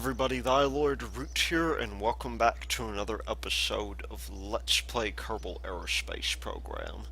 everybody, Thy Lord Root here, and welcome back to another episode of Let's Play Kerbal Aerospace program.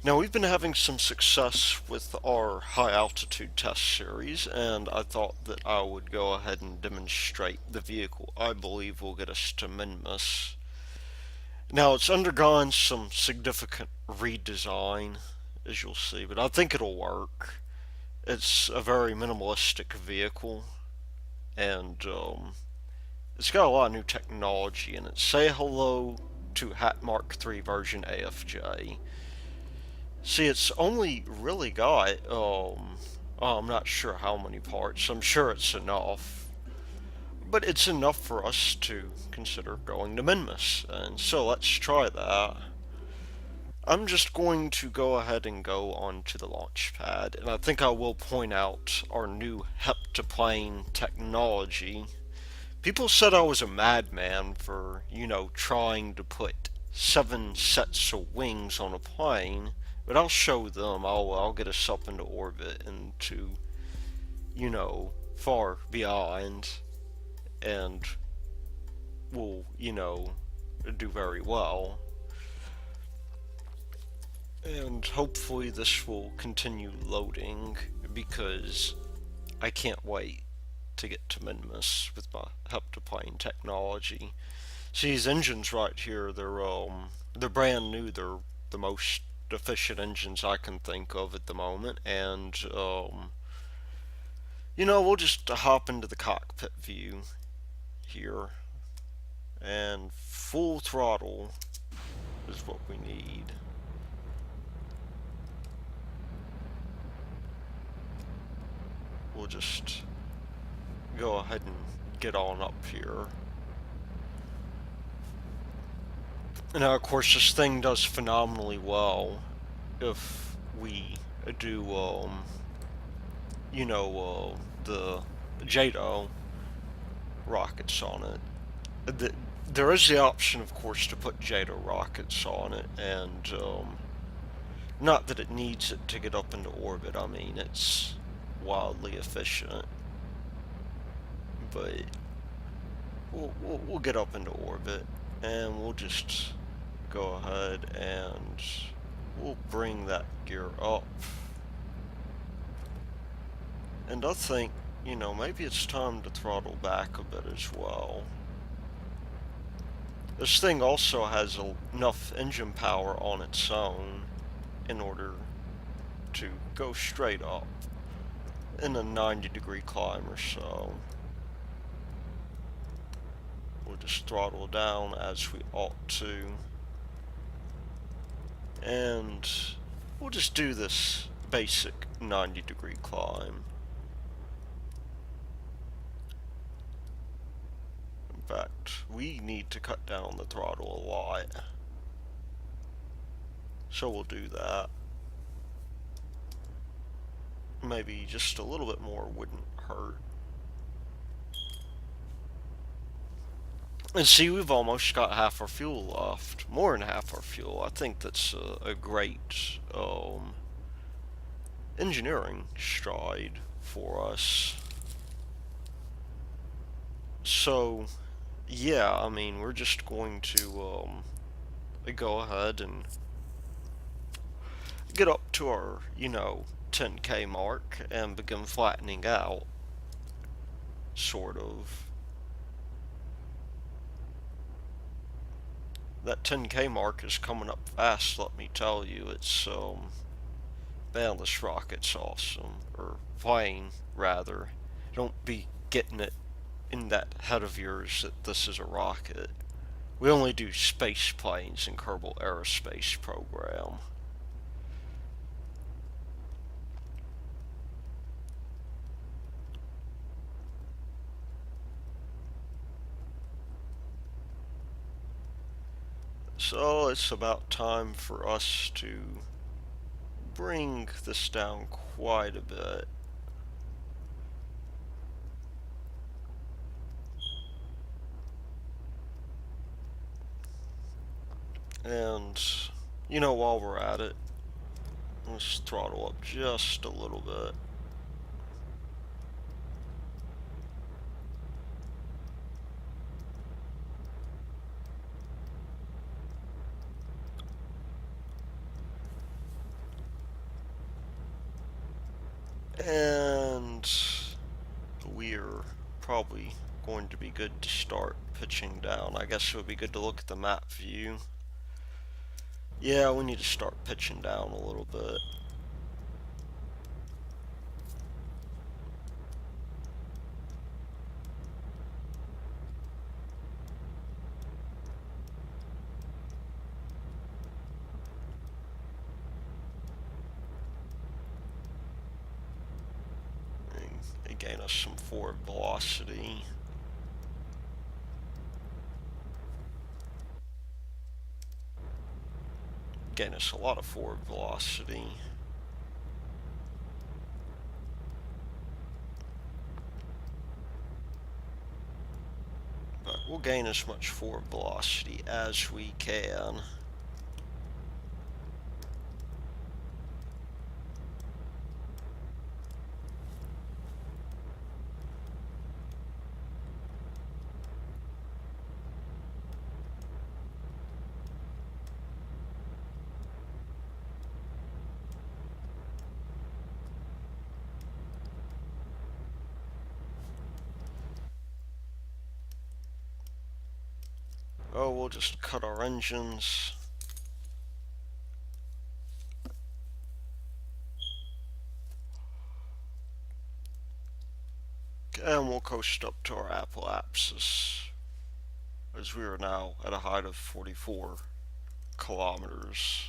Now, we've been having some success with our high altitude test series, and I thought that I would go ahead and demonstrate the vehicle I believe will get us to Minmus. Now, it's undergone some significant redesign, as you'll see, but I think it'll work. It's a very minimalistic vehicle, and it's got a lot of new technology in it. Say hello to Hat Mark III version AFJ. See, it's only really got, I'm not sure how many parts. I'm sure it's enough. But it's enough for us to consider going to Minmus. And so let's try that. I'm just going to go ahead and go onto the launch pad. And I think I will point out our new heptaplane technology. People said I was a madman for, trying to put 7 sets of wings on a plane, but I'll show them. I'll get us up into orbit and to, far beyond, and we'll, do very well. And hopefully this will continue loading, because I can't wait to get to Minmus with my heptaplane technology. See, these engines right here, they're brand new. They're the most efficient engines I can think of at the moment, and we'll just hop into the cockpit view here, and full throttle is what we need. We'll just go ahead and get on up here. Now, of course, this thing does phenomenally well if we do, the JATO rockets on it. There is the option, of course, to put JATO rockets on it, and not that it needs it to get up into orbit. I mean, it's wildly efficient, but we'll get up into orbit, and we'll just go ahead and we'll bring that gear up. And I think, maybe it's time to throttle back a bit as well. This thing also has enough engine power on its own in order to go straight up in a 90-degree climb or so. We'll just throttle down as we ought to. And we'll just do this basic 90-degree climb. In fact, we need to cut down the throttle a lot, so we'll do that. Maybe just a little bit more wouldn't hurt. And see, we've almost got half our fuel left. More than half our fuel. I think that's a great engineering stride for us. So, yeah, I mean, we're just going to go ahead and get up to our, 10K mark and begin flattening out, sort of. That 10K mark is coming up fast, let me tell you. It's, man, this rocket's awesome. Or plane, rather. Don't be getting it in that head of yours that this is a rocket. We only do space planes in Kerbal Aerospace program. So it's about time for us to bring this down quite a bit. And, while we're at it, let's throttle up just a little bit. And we're probably going to be good to start pitching down. I guess it would be good to look at the map view. Yeah, we need to start pitching down a little bit. They gain us some forward velocity. Gain us a lot of forward velocity. But we'll gain as much forward velocity as we can. Oh, we'll just cut our engines. And we'll coast up to our apoapsis, as we are now at a height of 44 kilometers.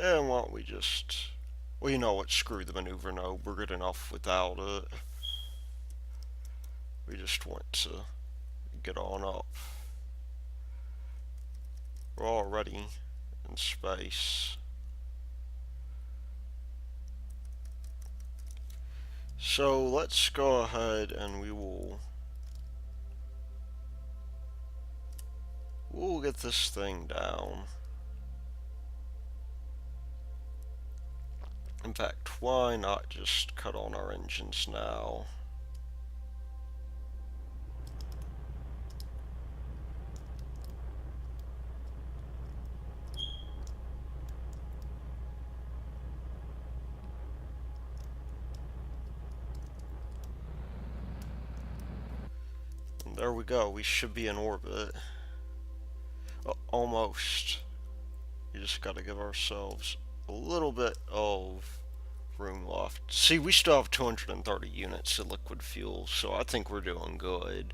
And why don't we just... Well, you know what, screw the maneuver node. We're good enough without it. We just want to get on up. We're already in space. So let's go ahead and we'll get this thing down. In fact, why not just cut on our engines now? And there we go, we should be in orbit. Almost. You just gotta give ourselves a little bit of room left. See, we still have 230 units of liquid fuel, so I think we're doing good.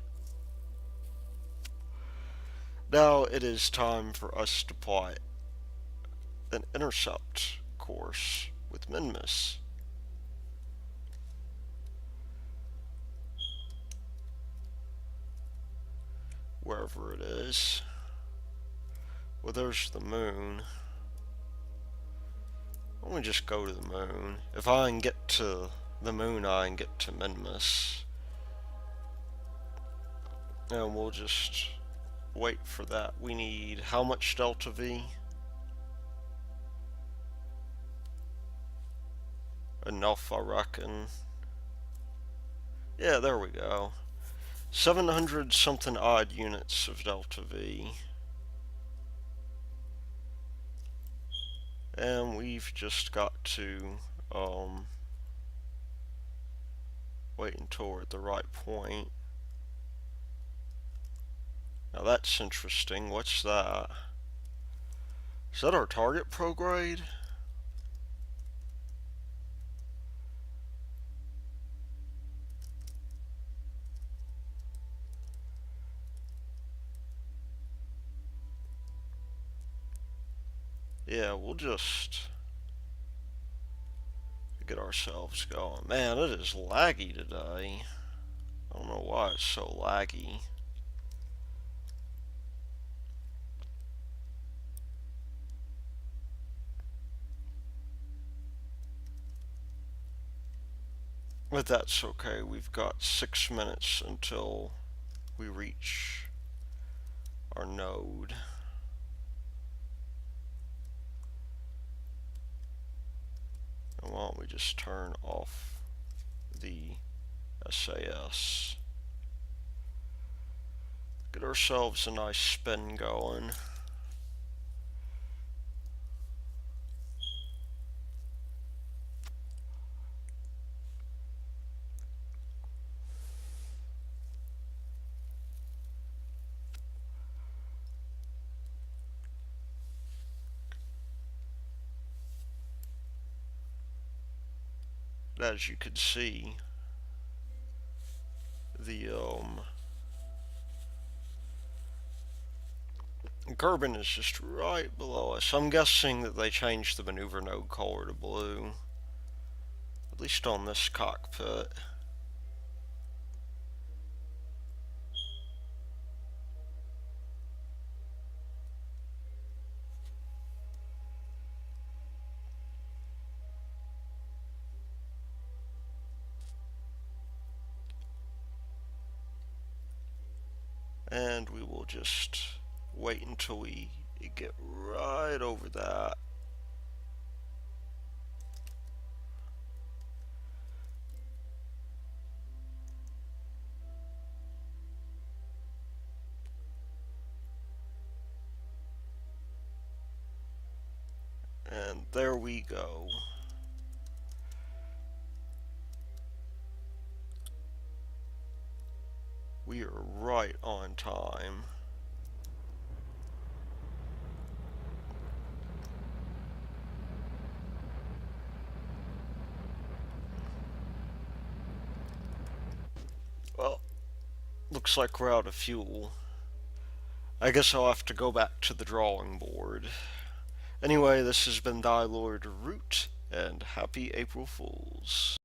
Now it is time for us to plot an intercept course with Minmus. Wherever it is. Well, there's the moon. Why don't we just go to the moon? If I can get to the moon, I can get to Minmus. And we'll just wait for that. We need how much delta V? Enough, I reckon. Yeah, there we go. 700 something odd units of delta V. And we've just got to wait until we're at the right point. Now that's interesting. What's that? Is that our target prograde? Yeah, we'll just get ourselves going. Man, it is laggy today. I don't know why it's so laggy. But that's okay. We've got 6 minutes until we reach our node. why don't we just turn off the SAS. Get ourselves a nice spin going. As you can see, the Kerbal is just right below us. I'm guessing that they changed the maneuver node color to blue, at least on this cockpit. And we will just wait until we get right over that. And there we go. We are right on time. Well, looks like we're out of fuel. I guess I'll have to go back to the drawing board. Anyway, this has been Thy Lord Root, and happy April Fools.